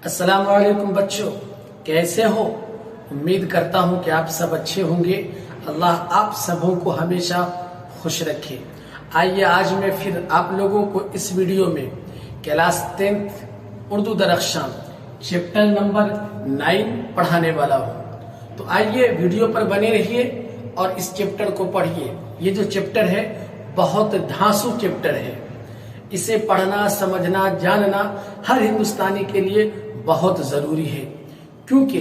अस्सलाम वालेकुम बच्चों, कैसे हो? उम्मीद करता हूँ कि आप सब अच्छे होंगे। अल्लाह आप सबों को हमेशा खुश रखे। आइए आज मैं फिर आप लोगों को इस वीडियो में क्लास 10th उर्दू दरख्शान चैप्टर नंबर 9 पढ़ाने वाला हूँ। तो आइए वीडियो पर बने रहिए और इस चैप्टर को पढ़िए। ये जो चैप्टर है बहुत धांसू चैप्टर है। इसे पढ़ना, समझना, जानना हर हिंदुस्तानी के लिए बहुत जरूरी है, क्योंकि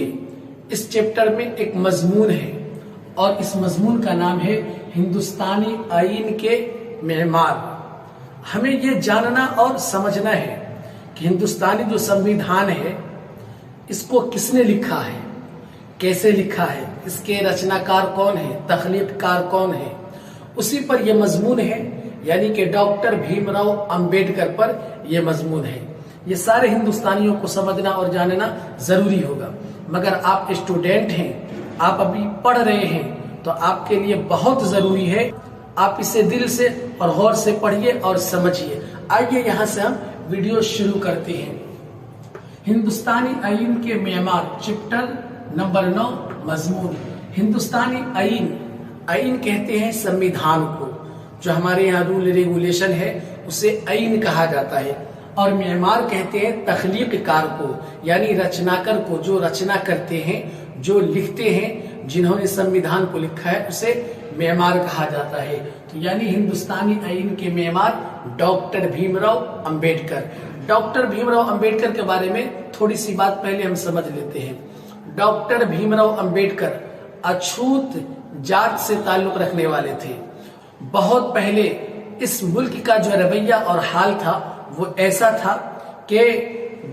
इस चैप्टर में एक मजमून है और इस मजमून का नाम है हिंदुस्तानी आईन के मेमार। हमें ये जानना और समझना है कि हिंदुस्तानी जो संविधान है इसको किसने लिखा है, कैसे लिखा है, इसके रचनाकार कौन है, तख्लीककार कौन है, उसी पर यह मजमून है। यानी कि डॉक्टर भीमराव अंबेडकर पर यह मजमून है। ये सारे हिंदुस्तानियों को समझना और जानना जरूरी होगा। मगर आप स्टूडेंट हैं, आप अभी पढ़ रहे हैं, तो आपके लिए बहुत जरूरी है आप इसे दिल से और गौर से पढ़िए और समझिए। आइए यहाँ से हम वीडियो शुरू करते हैं। हिंदुस्तानी आईन के मेमार, चैप्टर नंबर 9, मजमून। हिंदुस्तानी आईन, आईन कहते हैं संविधान को। जो हमारे यहाँ रूल रेगुलेशन है उसे आईन कहा जाता है। और मेमार कहते हैं तख्लीककार को, यानी रचनाकर को, जो रचना करते हैं, जो लिखते हैं, जिन्होंने संविधान को लिखा है उसे मेमार कहा जाता है। तो यानी हिंदुस्तानी आईन के मेमार डॉक्टर भीमराव अंबेडकर। डॉक्टर भीमराव अंबेडकर के बारे में थोड़ी सी बात पहले हम समझ लेते हैं। डॉक्टर भीमराव अंबेडकर अछूत जात से ताल्लुक रखने वाले थे। बहुत पहले इस मुल्क का जो रवैया और हाल था वो ऐसा था कि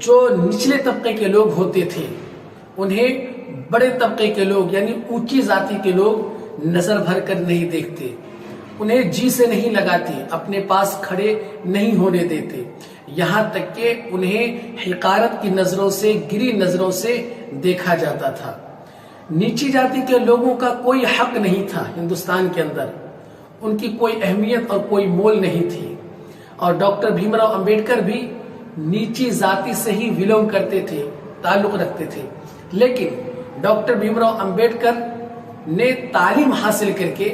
जो निचले तबके के लोग होते थे उन्हें बड़े तबके के लोग यानी ऊंची जाति के लोग नजर भर कर नहीं देखते, उन्हें जी से नहीं लगाते, अपने पास खड़े नहीं होने देते। यहाँ तक कि उन्हें हिकारत की नजरों से, गिरी नजरों से देखा जाता था। नीची जाति के लोगों का कोई हक नहीं था हिंदुस्तान के अंदर, उनकी कोई अहमियत और कोई मोल नहीं थी। और डॉक्टर भीमराव अंबेडकर भी नीची जाति से ही बिलोंग करते थे, ताल्लुक रखते थे। लेकिन डॉक्टर भीमराव अंबेडकर ने तालीम हासिल करके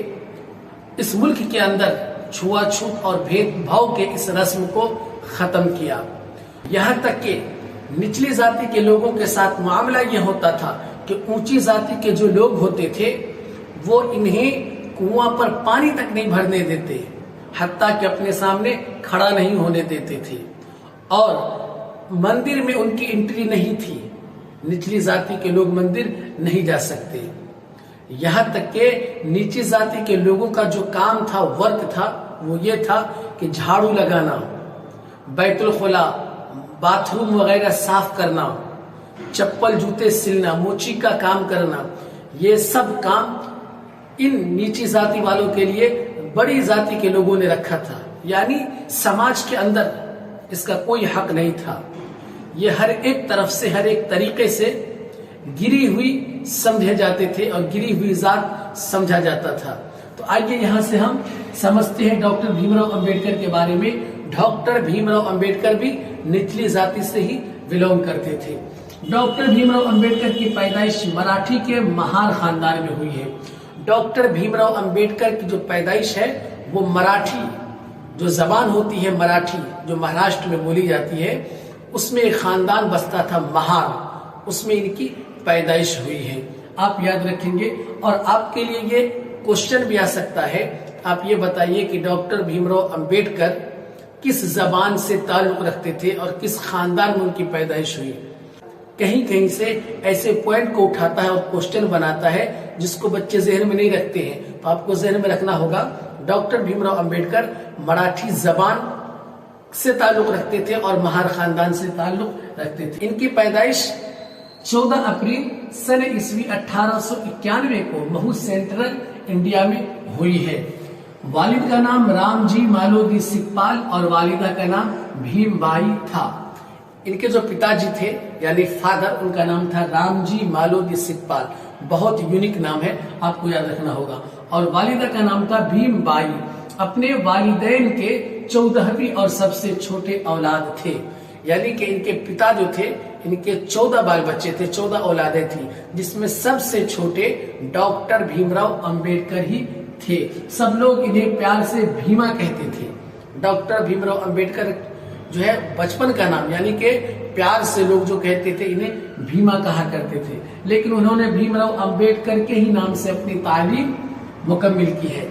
इस मुल्क के अंदर छुआछूत और भेदभाव के इस रस्म को खत्म किया। यहाँ तक कि निचली जाति के लोगों के साथ मामला यह होता था कि ऊंची जाति के जो लोग होते थे वो इन्हें कुआं पर पानी तक नहीं भरने देते, हत्ता कि अपने सामने खड़ा नहीं होने देते थे। और मंदिर में उनकी एंट्री नहीं थी, निचली जाति के लोग मंदिर नहीं जा सकते। यहाँ तक कि नीची जाति के लोगों का जो काम था, वर्क था, वो ये था कि झाड़ू लगाना, बैतुल खुला, बाथरूम वगैरह साफ करना, चप्पल जूते सिलना, मोची का काम करना, ये सब काम इन नीची जाति वालों के लिए बड़ी जाति के लोगों ने रखा था। यानी समाज के अंदर इसका कोई हक नहीं था। ये हर एक तरफ से, हर एक तरीके से गिरी हुई समझे जाते थे और गिरी हुई जात समझा जाता था। तो आइए यहाँ से हम समझते हैं डॉक्टर भीमराव अंबेडकर के बारे में। डॉक्टर भीमराव अंबेडकर भी निचली जाति से ही बिलोंग करते थे। डॉक्टर भीमराव अंबेडकर की पैदाइश मराठी के महार खानदान में हुई है। डॉक्टर भीमराव अंबेडकर की जो पैदाइश है वो मराठी जो जबान होती है, मराठी जो महाराष्ट्र में बोली जाती है, उसमें एक खानदान बसता था महार, उसमें इनकी पैदाइश हुई है। आप याद रखेंगे। और आपके लिए ये क्वेश्चन भी आ सकता है, आप ये बताइए कि डॉक्टर भीमराव अंबेडकर किस जबान से ताल्लुक रखते थे और किस खानदान में उनकी पैदाइश हुई। कहीं कहीं से ऐसे पॉइंट को उठाता है और क्वेश्चन बनाता है जिसको बच्चे जहन में नहीं रखते हैं। तो आपको जहन में रखना होगा डॉक्टर भीमराव अंबेडकर मराठी जबान से ताल्लुक रखते थे और महार खानदान से ताल्लुक रखते थे। इनकी पैदाइश 14 अप्रैल सन ईस्वी 1891 को महू सेंट्रल इंडिया में हुई है। वालिद का नाम रामजी मालोदी सिकपाल और वालिदा का नाम भीमबाई था। इनके जो पिताजी थे यानी फादर, उनका नाम था रामजी मालोदी सिकपाल, बहुत यूनिक नाम है, आपको याद रखना होगा। और वालिदा का नाम था भीमबाई। अपने वालिदैन के 14वीं और सबसे छोटे औलाद थे। यानी कि इनके पिता जो थे, इनके 14 बाल बच्चे थे, 14 औलादें थी, जिसमें सबसे छोटे डॉक्टर भीमराव अंबेडकर ही थे। सब लोग इन्हें प्यार से भीमा कहते थे। डॉक्टर भीमराव अंबेडकर जो है बचपन का नाम, यानी कि प्यार से लोग जो कहते थे इन्हें भीमा कहा करते थे, लेकिन उन्होंने भीमराव अंबेडकर के ही नाम से अपनी तालीम मुकम्मिल की है।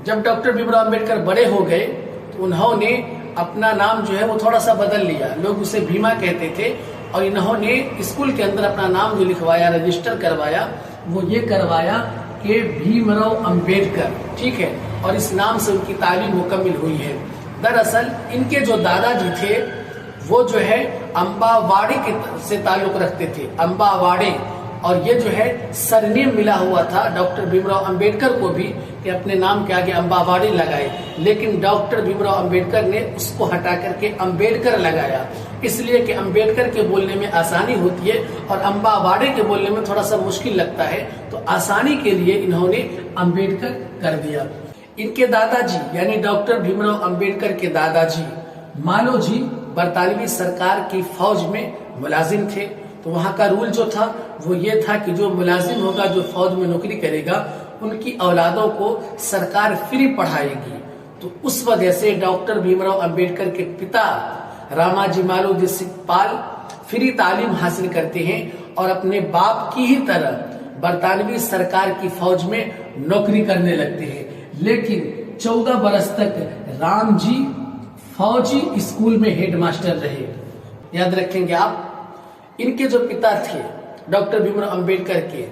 जब डॉक्टर भीमराव अंबेडकर बड़े हो गए तो उन्होंने अपना नाम जो है वो थोड़ा सा बदल लिया। लोग उसे भीमा कहते थे और इन्होंने स्कूल के अंदर अपना नाम जो लिखवाया, रजिस्टर करवाया, वो ये करवाया कि भीमराव अंबेडकर, ठीक है, और इस नाम से उनकी तालीम मुकम्मिल हुई है। दरअसल इनके जो दादाजी थे वो जो है अम्बावाड़ी से ताल्लुक रखते थे, अम्बावाड़ी, और ये जो है सरनेम मिला हुआ था डॉक्टर भीमराव अंबेडकर को भी कि अपने नाम के आगे अम्बावाड़ी लगाए, लेकिन डॉक्टर भीमराव अंबेडकर ने उसको हटा करके अंबेडकर लगाया, इसलिए कि अंबेडकर के बोलने में आसानी होती है और अम्बावाड़ी के बोलने में थोड़ा सा मुश्किल लगता है, तो आसानी के लिए इन्होंने अंबेडकर कर दिया। इनके दादाजी यानी डॉक्टर भीमराव अंबेडकर के दादाजी मालोजी बरतानवी सरकार की फौज में मुलाजिम थे। तो वहां का रूल जो था वो ये था कि जो मुलाजिम होगा, जो फौज में नौकरी करेगा, उनकी औलादों को सरकार फ्री पढ़ाएगी। तो उस वजह से डॉक्टर भीमराव अंबेडकर के पिता रामाजी मालोजी सिकपाल फ्री तालीम हासिल करते हैं और अपने बाप की ही तरह बरतानवी सरकार की फौज में नौकरी करने लगते हैं। लेकिन 14 बरस तक राम जी फौजी स्कूल में हेडमास्टर रहे। याद रखेंगे आप, इनके जो पिता थे डॉक्टर भीमराव अंबेडकर के,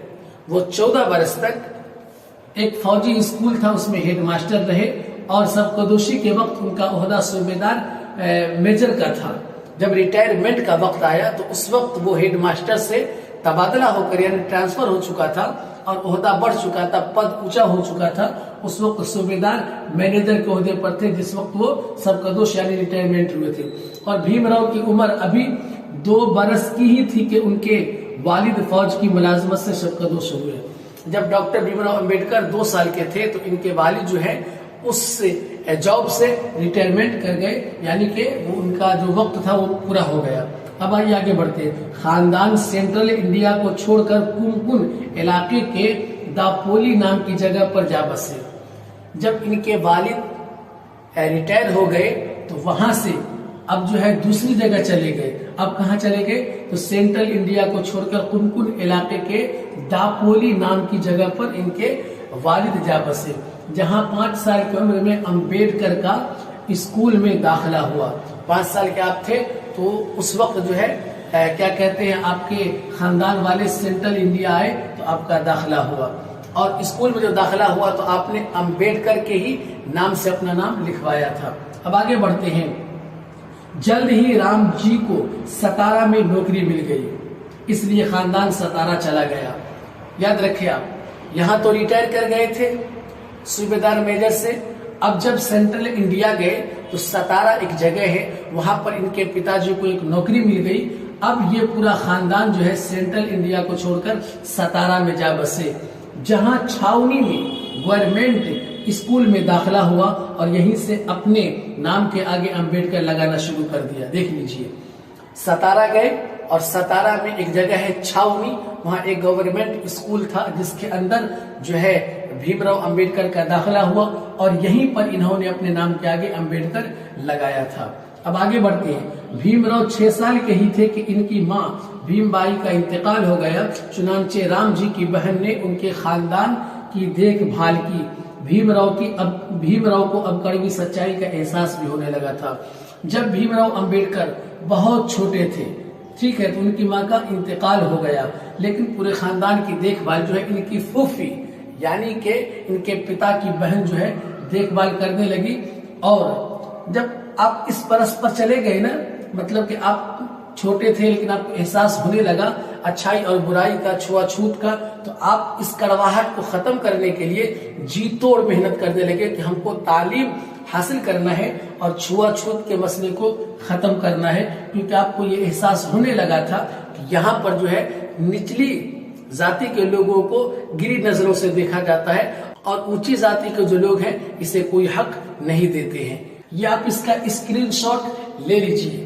वो 14 बरस तक एक फौजी स्कूल था उसमें हेडमास्टर रहे और सबकदोशी के वक्त उनका ओहदा सूबेदार मेजर का था। जब रिटायरमेंट का वक्त आया तो उस वक्त वो हेडमास्टर से तबादला होकर यानी ट्रांसफर हो चुका था और ओहदा बढ़ चुका था, पद ऊंचा हो चुका था। उस वक्त सूबेदार मैनेजर के ओहदे पर थे जिस वक्त वो सबकदोश यानी रिटायरमेंट हुए थे। और भीमराव की उम्र अभी 2 बरस की ही थी कि उनके वालिद फौज की मुलाजमत से सबकदोश हुए। जब डॉक्टर भीमराव अंबेडकर 2 साल के थे तो इनके वालिद जो है उस जॉब से रिटायरमेंट कर गए, यानी कि वो उनका जो वक्त था वो पूरा हो गया। अब आइए आगे बढ़ते हैं। खानदान सेंट्रल इंडिया को छोड़कर कुनकुन इलाके के दापोली नाम की जगह पर जा बसे। जब इनके वालिद रिटायर हो गए तो वहां से अब जो है दूसरी जगह चले गए। अब कहाँ चले गए? तो सेंट्रल इंडिया को छोड़कर कुनकुन इलाके के दापोली नाम की जगह पर इनके वालिद जा बसे, जहां 5 साल की उम्र में अंबेडकर का स्कूल में दाखिला हुआ। 5 साल के आप थे तो उस वक्त जो है क्या कहते हैं, आपके खानदान वाले सेंट्रल इंडिया आए तो आपका दाखिला हुआ और स्कूल में जो दाखिला हुआ तो आपने अंबेडकर के ही नाम से अपना नाम लिखवाया था। अब आगे बढ़ते हैं। जल्द ही राम जी को सतारा में नौकरी मिल गई, इसलिए खानदान सतारा चला गया। याद रखिए आप, यहाँ तो रिटायर कर गए थे सूबेदार मेजर से। अब जब सेंट्रल इंडिया गए तो सतारा एक जगह है, वहां पर इनके पिताजी को एक नौकरी मिल गई। अब ये पूरा खानदान जो है सेंट्रल इंडिया को छोड़कर सतारा में जा बसे, जहां छावनी में गवर्नमेंट स्कूल में दाखिला हुआ और यहीं से अपने नाम के आगे अंबेडकर लगाना शुरू कर दिया। देख लीजिए, सतारा गए और सतारा में एक जगह है छावनी, वहां एक गवर्नमेंट स्कूल था जिसके अंदर जो है भीमराव अंबेडकर का दाखिला हुआ और यहीं पर इन्होंने अपने नाम के आगे अंबेडकर लगाया था। अब आगे बढ़ते हैं। भीमराव 6 साल के ही थे कि इनकी मां भीमबाई का इंतकाल हो गया। चुनांचे राम जी की बहन ने उनके खानदान की देखभाल की। भीमराव को अब कड़वी सच्चाई का एहसास भी होने लगा था। जब भीमराव अंबेडकर बहुत छोटे थे, ठीक है, तो उनकी मां का इंतकाल हो गया, लेकिन पूरे खानदान की देखभाल जो है इनकी फूफी यानी कि इनके पिता की बहन जो है देखभाल करने लगी। और जब आप इस बरस पर चले गए ना, मतलब कि आप छोटे थे लेकिन आपको एहसास होने लगा अच्छाई और बुराई का, छुआछूत का, तो आप इस कड़वाहट को खत्म करने के लिए जी तोड़ मेहनत करने लगे कि हमको तालीम हासिल करना है और छुआछूत के मसले को खत्म करना है, क्योंकि आपको ये एहसास होने लगा था कि यहाँ पर जो है निचली जाति के लोगों को गिरी नजरों से देखा जाता है और ऊंची जाति के जो लोग हैं इसे कोई हक नहीं देते हैं। ये आप इसका स्क्रीनशॉट ले लीजिए।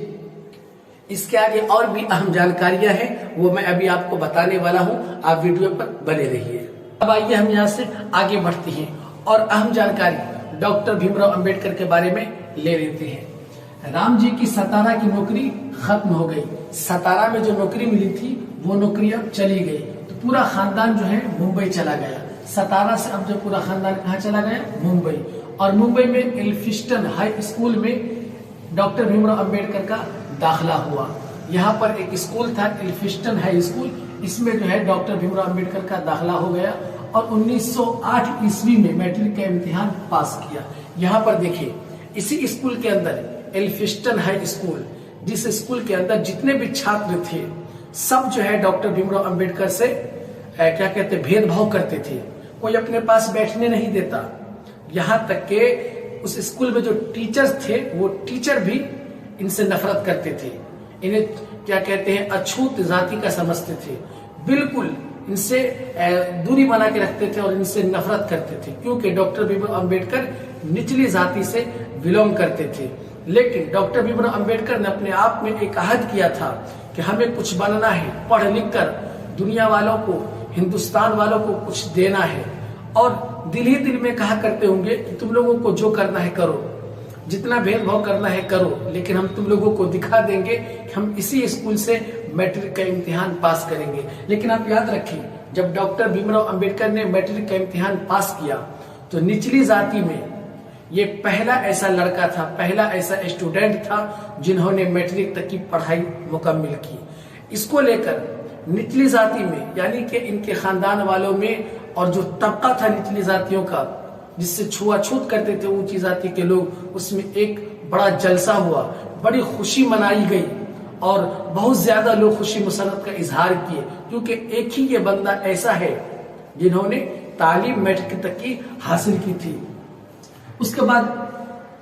इसके आगे और भी अहम जानकारियां हैं, वो मैं अभी आपको बताने वाला हूं, आप वीडियो पर बने रहिए। अब आइए हम यहाँ से आगे बढ़ते हैं और अहम जानकारी डॉक्टर भीमराव अंबेडकर के बारे में ले लेते हैं। राम जी की सतारा की नौकरी खत्म हो गई। सतारा में जो नौकरी मिली थी वो नौकरी अब चली गई, तो पूरा खानदान जो है मुंबई चला गया। सतारा से अब जो पूरा खानदान कहाँ चला गया? मुंबई। और मुंबई में एल्फिस्टन हाई स्कूल में डॉक्टर भीमराव अंबेडकर का दाखिला हुआ। यहाँ पर एक स्कूल था एल्फिस्टन हाई स्कूल, इसमें जो है डॉक्टर भीमराव अंबेडकर का दाखिला हो गया और 1908 ईस्वी में मैट्रिक का इम्तिहान पास किया। यहाँ पर देखिए, इसी स्कूल के अंदर एल्फिस्टन हाई स्कूल, जिस स्कूल के अंदर जितने भी छात्र थे सब जो है डॉक्टर भीमराव अंबेडकर से क्या कहते भेदभाव करते थे। कोई अपने पास बैठने नहीं देता। यहाँ तक के उस स्कूल में जो टीचर्स थे वो टीचर भी इनसे नफरत करते थे। इन्हें क्या कहते हैं अछूत जाति का समझते थे, बिल्कुल इनसे दूरी बना के रखते थे और इनसे नफरत करते थे, क्योंकि डॉक्टर भीमराव अंबेडकर निचली जाति से बिलोंग करते थे। लेकिन डॉक्टर भीमराव अंबेडकर ने अपने आप में एक अहद किया था कि हमें कुछ बनना है, पढ़ लिख कर दुनिया वालों को, हिंदुस्तान वालों को कुछ देना है। और दिल ही दिल में कहा करते होंगे कि तुम लोगों को जो करना है करो, जितना भेदभाव करना है करो, लेकिन हम तुम लोगों को दिखा देंगे कि हम इसी स्कूल से मैट्रिक का इम्तिहान पास करेंगे। लेकिन आप याद रखिए, जब डॉक्टर भीमराव अंबेडकर ने मैट्रिक का इम्तिहान पास किया तो निचली जाति में ये पहला ऐसा लड़का था, पहला ऐसा स्टूडेंट था जिन्होंने मैट्रिक तक की पढ़ाई मुकम्मल की। इसको लेकर निचली जाति में, यानी कि इनके खानदान वालों में और जो तबका था निचली जातियों का, जिससे छुआछूत करते थे ऊंची जाति के लोग, उसमें एक बड़ा जलसा हुआ, बड़ी खुशी मनाई गई और बहुत ज्यादा लोग खुशी मुसरत का इजहार किए, क्योंकि एक ही ये बंदा ऐसा है जिन्होंने तालीम मैट्रिक तक की हासिल की थी। उसके बाद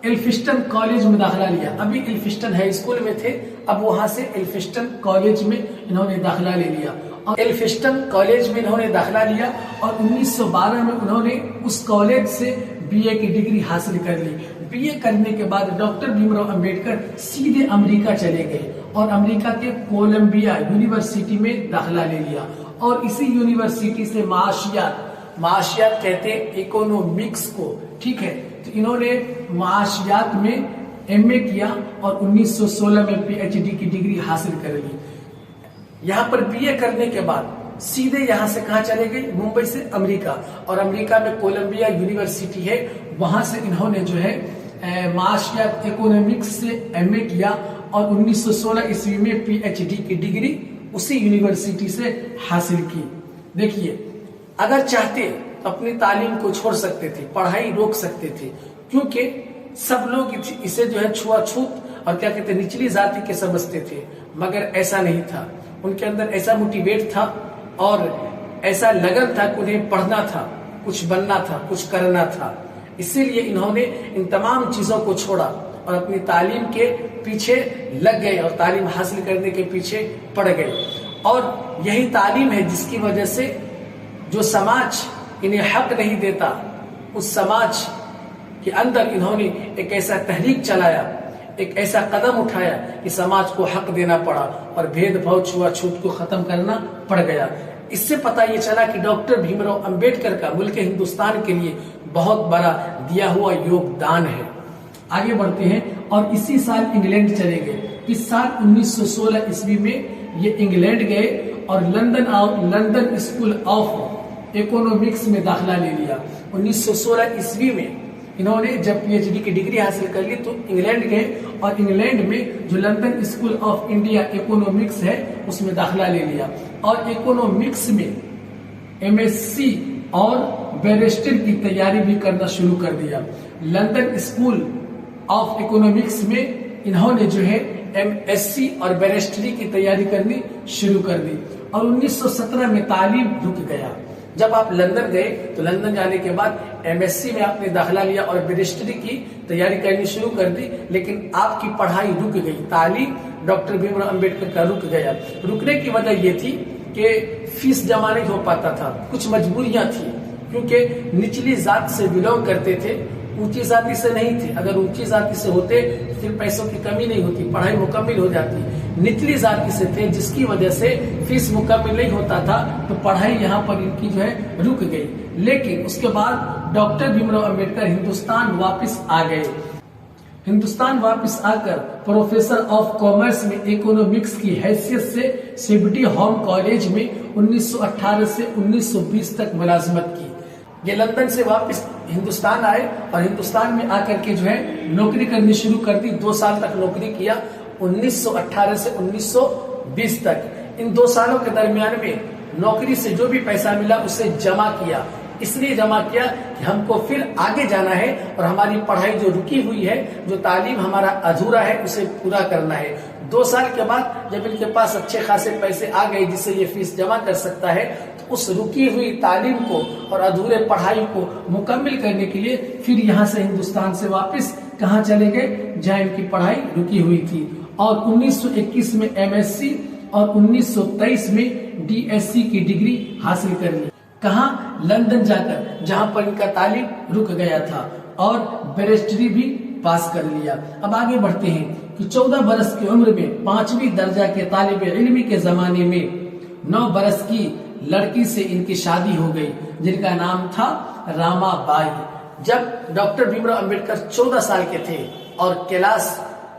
एल्फिस्टन कॉलेज में दाखिला लिया। अभी एल्फिस्टन हाई स्कूल में थे, अब वहां से एल्फिस्टन कॉलेज में इन्होंने दाखिला ले लिया और एल्फिस्टन कॉलेज में इन्होंने दाखिला लिया और 1912 में उन्होंने उस कॉलेज से बीए की डिग्री हासिल कर ली। बीए करने के बाद डॉक्टर भीमराव अंबेडकर सीधे अमेरिका चले गए और अमेरिका के कोलंबिया यूनिवर्सिटी में दाखिला ले लिया और इसी यूनिवर्सिटी से माशियात कहते हैं इकोनॉमिक्स को, ठीक है। तो इन्होंने माशियात में एमए किया और 1916 में पीएचडी की डिग्री हासिल कर ली। यहाँ पर बीए करने के बाद सीधे यहाँ से कहाँ चले गए? मुंबई से अमेरिका, और अमेरिका में कोलंबिया यूनिवर्सिटी है, वहां से इन्होंने जो है माशियात इकोनॉमिक्स से एमए किया और 1916 ईस्वी में पीएचडी की डिग्री उसी यूनिवर्सिटी से हासिल की। देखिए, अगर चाहते तो अपनी तालीम को छोड़ सकते थे, पढ़ाई रोक सकते थे, क्योंकि सब लोग इसे जो है छुआछूत और क्या कहते हैं निचली जाति के समझते थे, मगर ऐसा नहीं था। उनके अंदर ऐसा मोटिवेट था और ऐसा लगन था कि उन्हें पढ़ना था, कुछ बनना था, कुछ करना था। इसीलिए इन्होंने इन तमाम चीजों को छोड़ा और अपनी तालीम के पीछे लग गए और तालीम हासिल करने के पीछे पड़ गए। और यही तालीम है जिसकी वजह से जो समाज इन्हें हक नहीं देता, उस समाज के अंदर इन्होंने एक ऐसा तहरीक चलाया, एक ऐसा कदम उठाया कि समाज को हक देना पड़ा और भेदभाव छुआछूत को खत्म करना पड़ गया। इससे पता ये चला कि डॉक्टर भीमराव अंबेडकर का मुल्क हिंदुस्तान के लिए बहुत बड़ा दिया हुआ योगदान है। आगे बढ़ते हैं और इसी साल इंग्लैंड चले गए। इस साल 1916 ईस्वी में ये इंग्लैंड गए और लंदन स्कूल ऑफ इकोनॉमिक्स में दाखिला ले लिया। 1916 ईस्वी में इन्होंने जब पीएचडी की डिग्री हासिल कर ली तो इंग्लैंड गए और इंग्लैंड में जो London school of India economics है उसमें दाखिला ले लिया और इकोनॉमिक्स में एमएससी और बैरिस्टर की तैयारी भी करना शुरू कर दिया। लंदन स्कूल ऑफ इकोनॉमिक्स में इन्होंने जो है एमएससी और बैरिस्टरी की तैयारी करनी शुरू कर दी और 1917 में तालीम रुक गया। जब आप लंदन गए तो लंदन जाने के बाद एमएससी में आपने दाखिला लिया और बैरिस्टरी की तैयारी करनी शुरू कर दी, लेकिन आपकी पढ़ाई रुक गई, तालीम डॉक्टर भीमराव अंबेडकर का रुक गया। रुकने की वजह ये थी कि फीस जमा नहीं हो पाता था, कुछ मजबूरियां थी, क्योंकि निचली जात से बिलोंग करते थे, ऊंची जाति से नहीं थे। अगर ऊंची जाति से होते तो फिर पैसों की कमी नहीं होती, पढ़ाई मुकम्मल हो जाती। निचली जाति से थे, जिसकी वजह से फीस मुकम्मल नहीं होता था, तो पढ़ाई यहाँ पर इनकी जो है रुक गई। लेकिन उसके बाद डॉक्टर भीमराव अंबेडकर हिंदुस्तान वापस आ गए। हिंदुस्तान वापस आकर प्रोफेसर ऑफ कॉमर्स में इकोनॉमिक्स की हैसियत से सिबटी होम कॉलेज में 1918 से 1920 तक मुलाजमत की। ये लंदन से वापस हिंदुस्तान आए और हिंदुस्तान में आकर के जो है नौकरी करनी शुरू कर दी। 2 साल तक नौकरी किया, 1918 से 1920 तक। इन 2 सालों के दरमियान में नौकरी से जो भी पैसा मिला उसे जमा किया। इसलिए जमा किया कि हमको फिर आगे जाना है और हमारी पढ़ाई जो रुकी हुई है, जो तालीम हमारा अधूरा है, उसे पूरा करना है। 2 साल के बाद जब इनके पास अच्छे खासे पैसे आ गए जिससे ये फीस जमा कर सकता है, तो उस रुकी हुई तालीम को और अधूरे पढ़ाई को मुकम्मल करने के लिए फिर यहाँ से हिंदुस्तान से वापस कहाँ चले गए, जहाँ इनकी पढ़ाई रुकी हुई थी। और 1921 में MSc और 1923 में DSc की डिग्री हासिल कर ली। कहाँ? लंदन जाकर, जहां पर इनका तालीम रुक गया था, और बैरिस्टरी भी पास कर लिया। अब आगे बढ़ते हैं कि 14 बरस की उम्र में 5वीं दर्जा के तालिब इल्मी के जमाने में 9 बरस की लड़की से इनकी शादी हो गई, जिनका नाम था रामाबाई। जब डॉक्टर भीमराव अंबेडकर 14 साल के थे और क्लास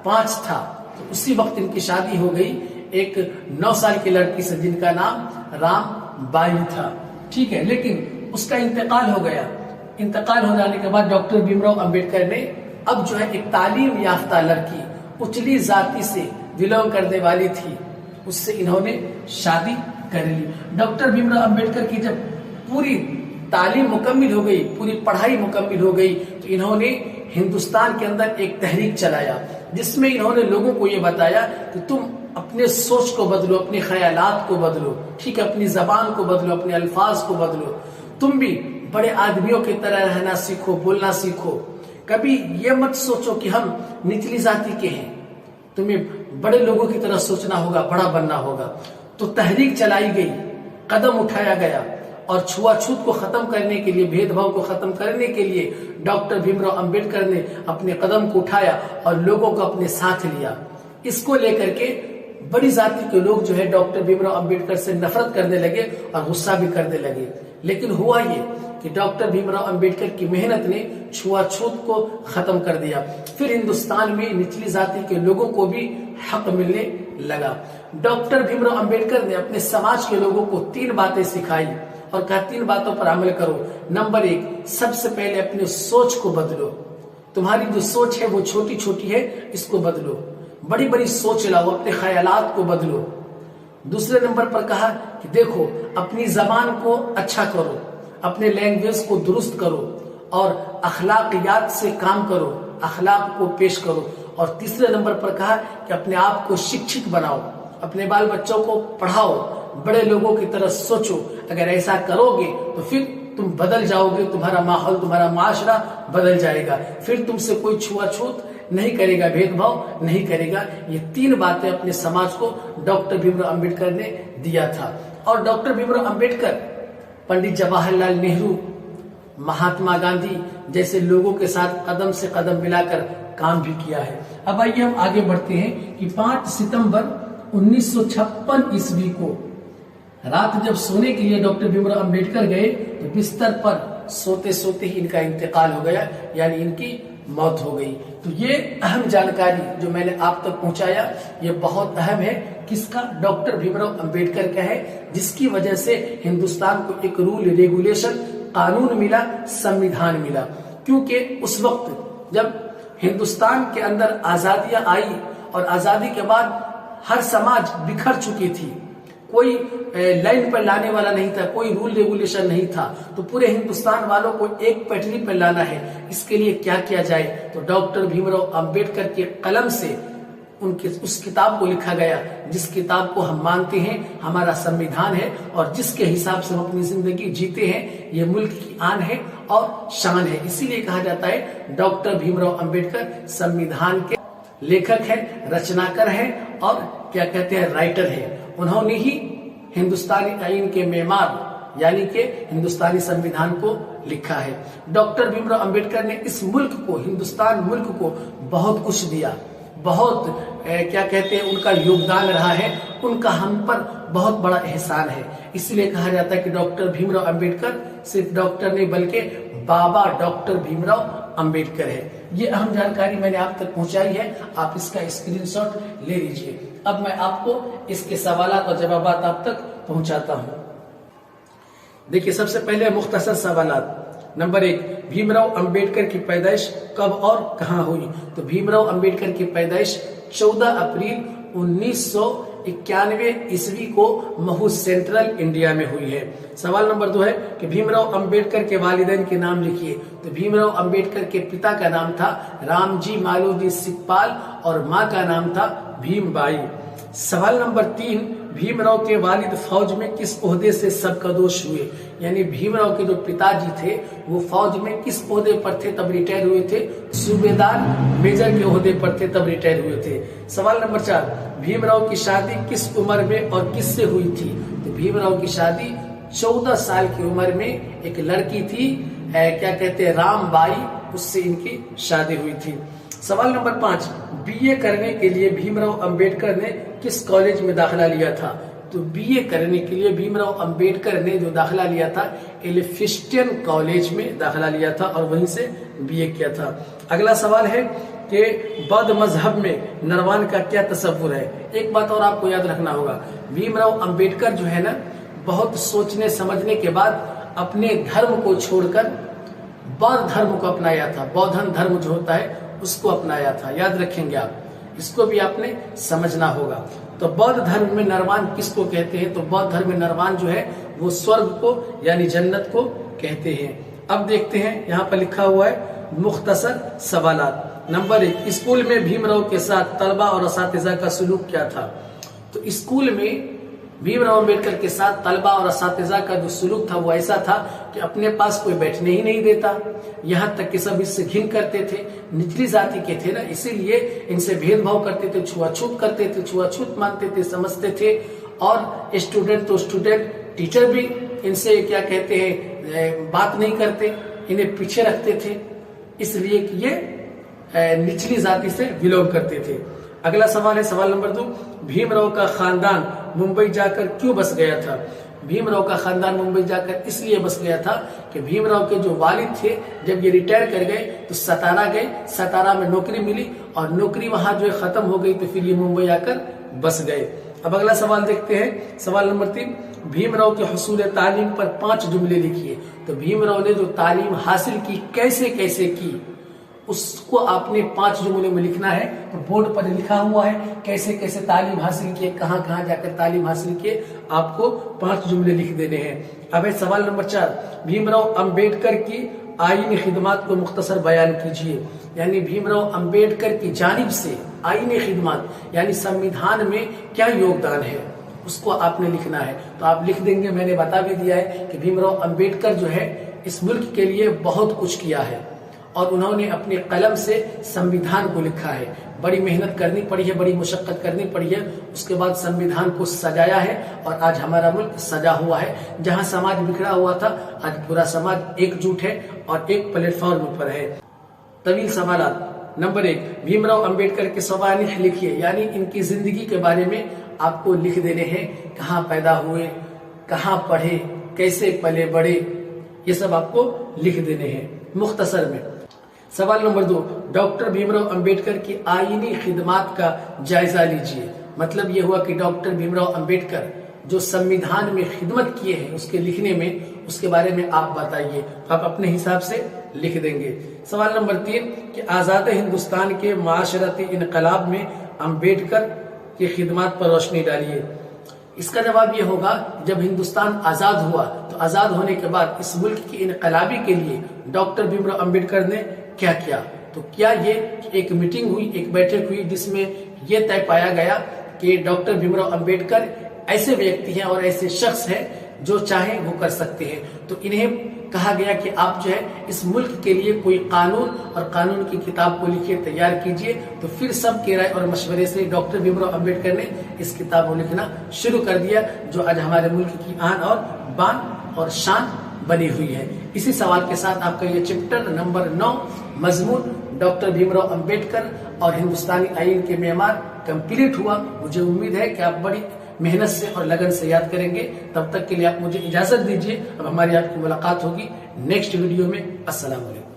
5 था, तो उसी वक्त इनकी शादी हो गई एक 9 साल की लड़की से, जिनका नाम रामबाई था। ठीक है, लेकिन उसका इंतकाल हो गया। इंतकाल हो जाने के बाद डॉक्टर भीमराव अंबेडकर ने अब जो है एक तालीम याफ्ता लड़की, उचली जाति से बिलोंग करने वाली थी, उससे इन्होंने शादी कर ली। डॉक्टर भीमराव अंबेडकर की जब पूरी तालीम मुकम्मल हो गई, पूरी पढ़ाई मुकम्मल हो गई, तो इन्होंने हिंदुस्तान के अंदर एक तहरीक चलाया, जिसमें इन्होंने लोगों को ये बताया कि तुम अपने सोच को बदलो, अपने ख्यालात को बदलो, ठीक है, अपनी जबान को बदलो, अपने अल्फाज को बदलो। तुम भी बड़े आदमियों की तरह रहना सीखो, बोलना सीखो। कभी ये मत सोचो कि हम निचली जाति के हैं, तुम्हें बड़े लोगों की तरह सोचना होगा, बड़ा बनना होगा। तो तहरीक चलाई गई, कदम उठाया गया, और छुआछूत को खत्म करने के लिए, भेदभाव को खत्म करने के लिए डॉक्टर भीमराव अंबेडकर ने अपने कदम को उठाया और लोगों को अपने साथ लिया। इसको लेकर के बड़ी जाति के लोग जो है डॉक्टर भीमराव अंबेडकर से नफरत करने लगे और गुस्सा भी करने लगे। लेकिन हुआ ये कि डॉक्टर भीमराव अंबेडकर की मेहनत ने छुआछूत को खत्म कर दिया। फिर हिंदुस्तान में निचली जाति के लोगों को भी हक मिलने लगा। डॉक्टर भीमराव अंबेडकर ने अपने समाज के लोगों को 3 बातें सिखाई और कहा 3 बातों पर अमल करो। नंबर 1, सबसे पहले अपने सोच को बदलो। तुम्हारी जो सोच है वो छोटी छोटी है, इसको बदलो। बड़ी बड़ी सोच लाओ, अपने ख्यालात को बदलो। दूसरे नंबर पर कहा कि देखो, अपनी जबान को अच्छा करो, अपने लैंग्वेज को दुरुस्त करो और अखलाकियात से काम करो, अखलाक को पेश करो। और तीसरे नंबर पर कहा कि अपने आप को शिक्षित बनाओ, अपने बाल बच्चों को पढ़ाओ, बड़े लोगों की तरह सोचो। अगर ऐसा करोगे तो फिर तुम बदल जाओगे, तुम्हारा माहौल, तुम्हारा माशरा बदल जाएगा, फिर तुमसे कोई छुआछूत नहीं करेगा, भेदभाव नहीं करेगा। ये 3 बातें अपने समाज को डॉक्टर भीमराव अंबेडकर ने दिया था। और डॉक्टर भीमराव अंबेडकर पंडित जवाहरलाल नेहरू, महात्मा गांधी जैसे लोगों के साथ कदम से कदम मिलाकर काम भी किया है। अब आइए हम आगे बढ़ते हैं कि 5 सितंबर 1956 ईस्वी को रात जब सोने के लिए डॉक्टर भीमराव अंबेडकर गए, तो बिस्तर पर सोते सोते ही इनका इंतकाल हो गया, यानी इनकी मौत हो गई। तो ये अहम जानकारी जो मैंने आप तक पहुंचाया, ये बहुत अहम है। किसका? डॉक्टर भीमराव अंबेडकर का है, जिसकी वजह से हिंदुस्तान को एक रूल रेगुलेशन, कानून मिला, संविधान मिला। क्योंकि उस वक्त जब हिंदुस्तान के अंदर आजादियां आई और आजादी के बाद हर समाज बिखर चुकी थी, कोई लाइन पर लाने वाला नहीं था, कोई रूल रेगुलेशन नहीं था, तो पूरे हिंदुस्तान वालों को एक पटरी पर लाना है। इसके लिए क्या किया जाए? तो डॉक्टर भीमराव अंबेडकर के कलम से उनके उस किताब को लिखा गया, जिस किताब को हम मानते हैं हमारा संविधान है और जिसके हिसाब से हम अपनी जिंदगी जीते हैं। ये मुल्क की आन है और शान है। इसीलिए कहा जाता है डॉक्टर भीमराव अंबेडकर संविधान के लेखक है, रचनाकार है और क्या कहते हैं, राइटर है। उन्होंने ही हिंदुस्तानी आईन के मेमार यानी कि हिंदुस्तानी संविधान को लिखा है। डॉक्टर भीमराव अंबेडकर ने इस मुल्क को, हिंदुस्तान मुल्क को बहुत कुछ दिया, बहुत क्या कहते हैं उनका योगदान रहा है, उनका हम पर बहुत बड़ा एहसान है। इसलिए कहा जाता है कि डॉक्टर भीमराव अंबेडकर सिर्फ डॉक्टर नहीं बल्कि बाबा डॉक्टर भीमराव अंबेडकर है। ये अहम जानकारी मैंने आप तक पहुंचाई है, आप इसका स्क्रीनशॉट ले लीजिए। अब मैं आपको इसके सवालात और जवाबात आप तक पहुंचाता हूं। देखिए, सबसे पहले मुख्तसर सवालात। नंबर 1, भीमराव अंबेडकर की पैदाइश कब और कहां हुई? तो भीमराव अंबेडकर की पैदाइश 14 अप्रैल 1991 ईस्वी को महू सेंट्रल इंडिया में हुई है। सवाल नंबर 2 है कि भीमराव अंबेडकर के वालिदैन के नाम लिखिए। तो भीमराव अंबेडकर के पिता का नाम था रामजी मालोजी सिकपाल और मां का नाम था भीमबाई। सवाल नंबर 3, भीमराव के वालिद फौज में किस ओहदे से सबकदोश हुए? यानी भीमराव के जो पिताजी थे वो फौज में किस ओहदे पर थे तब रिटायर हुए थे? सूबेदार मेजर के ओहदे पर थे तब रिटायर हुए थे। सवाल नंबर 4, भीमराव की शादी किस उम्र में और किससे हुई थी? तो भीमराव की शादी 14 साल की उम्र में एक लड़की थी, क्या कहते हैं, रामबाई, उससे इनकी शादी हुई थी। सवाल नंबर 5, बीए करने के लिए भीमराव अंबेडकर ने किस कॉलेज में दाखिला लिया था? तो बीए करने के लिए भीमराव अंबेडकर ने जो दाखिला लिया था एल्फिंस्टन कॉलेज में दाखिला लिया था और वहीं से बीए किया था। अगला सवाल है कि बौद्ध मजहब में नरवान का क्या तस्वुर है? एक बात और आपको याद रखना होगा, भीमराव अंबेडकर जो है ना, बहुत सोचने समझने के बाद अपने धर्म को छोड़कर बौद्ध धर्म को अपनाया था। बौद्धन धर्म जो होता है उसको अपनाया था, याद रखेंगे आप, इसको भी आपने समझना होगा। तो बौद्ध धर्म में नरवान किसको कहते हैं? तो बौद्ध धर्म में नरवान जो है वो स्वर्ग को यानी जन्नत को कहते हैं। अब देखते हैं, यहाँ पर लिखा हुआ है मुख्तसर सवालात। नंबर 1, स्कूल में भीमराव के साथ तलबा और असातिज़ा का सलूक क्या था? तो स्कूल में भीमराव अंबेडकर के साथ तलबा और असातिज़ा का जो सलूक था वो ऐसा था कि अपने पास कोई बैठने ही नहीं देता, यहाँ तक कि सब इससे घिन करते थे। निचली जाति के थे ना, इसीलिए इनसे भेदभाव करते थे, छुआछूत करते थे, छुआछूत मानते थे, समझते थे। और स्टूडेंट तो स्टूडेंट, टीचर भी इनसे क्या कहते हैं बात नहीं करते, इन्हें पीछे रखते थे, इसलिए कि ये निचली जाति से बिलोंग करते थे। अगला सवाल है सवाल नंबर 2, भीमराव का खानदान मुंबई जाकर क्यों बस गया था? भीमराव का खानदान मुंबई जाकर इसलिए बस गया था कि भीमराव के जो वालिद थे जब ये रिटायर कर गए तो सतारा गए, सतारा में नौकरी मिली और नौकरी वहां जो है खत्म हो गई, तो फिर ये मुंबई आकर बस गए। अब अगला सवाल देखते हैं, सवाल नंबर 3, भीमराव के हुसूल तालीम पर 5 जुमले लिखिए। तो भीमराव ने जो तालीम हासिल की कैसे कैसे की उसको आपने 5 जुमलों में लिखना है। तो बोर्ड पर लिखा हुआ है कैसे कैसे तालीम हासिल किए, कहाँ कहाँ जाकर तालीम हासिल किए, आपको 5 जुमले लिख देने हैं। अब है सवाल नंबर 4, भीमराव अंबेडकर की आईनी खिदमत को मुख्तसर बयान कीजिए। यानी भीमराव अंबेडकर की जानिब से आईनी खिदमत यानी संविधान में क्या योगदान है उसको आपने लिखना है। तो आप लिख देंगे, मैंने बता भी दिया है कि भीमराव अंबेडकर जो है इस मुल्क के लिए बहुत कुछ किया है और उन्होंने अपने कलम से संविधान को लिखा है। बड़ी मेहनत करनी पड़ी है, बड़ी मुशक्कत करनी पड़ी है, उसके बाद संविधान को सजाया है और आज हमारा मुल्क सजा हुआ है। जहां समाज बिखरा हुआ था आज पूरा समाज एकजुट है और एक प्लेटफॉर्म पर है। तवील सवालात। नंबर 1, भीमराव अंबेडकर के सवानिह लिखिए। यानी इनकी जिंदगी के बारे में आपको लिख देने हैं, कहाँ पैदा हुए, कहाँ पढ़े, कैसे पले बड़े, ये सब आपको लिख देने हैं मुख्तसर में। सवाल नंबर 2, डॉक्टर भीमराव अंबेडकर की आईनी खिदमत का जायजा लीजिए। मतलब ये हुआ कि डॉक्टर भीमराव अंबेडकर जो संविधान में खिदमत किए हैं उसके लिखने में, उसके बारे में आप बताइए। आप अपने हिसाब से लिख देंगे। सवाल नंबर 3 कि आजाद हिंदुस्तान के माशरती इनकलाब में अंबेडकर की खिदमत पर रोशनी डालिए। इसका जवाब ये होगा, जब हिंदुस्तान आजाद हुआ तो आजाद होने के बाद इस मुल्क की इनकलाबी के लिए डॉक्टर भीमराव अंबेडकर ने क्या किया? तो क्या ये एक मीटिंग हुई, एक बैठक हुई जिसमें यह तय पाया गया कि डॉक्टर भीमराव अंबेडकर ऐसे व्यक्ति हैं और ऐसे शख्स हैं जो चाहे वो कर सकते हैं। तो इन्हें कहा गया कि आप जो है इस मुल्क के लिए कोई कानून और कानून की किताब को लिखिए, तैयार कीजिए। तो फिर सब के राय और मशवरे से डॉक्टर भीमराव अंबेडकर ने इस किताब को लिखना शुरू कर दिया, जो आज हमारे मुल्क की आन और बान और शान बनी हुई है। इसी सवाल के साथ आपका ये चैप्टर नंबर 9 मजमून डॉक्टर भीमराव अंबेडकर और हिंदुस्तानी आईन के मेमार कंप्लीट हुआ। मुझे उम्मीद है कि आप बड़ी मेहनत से और लगन से याद करेंगे। तब तक के लिए आप मुझे इजाजत दीजिए। अब हमारी आपकी मुलाकात होगी नेक्स्ट वीडियो में। अस्सलाम वालेकुम।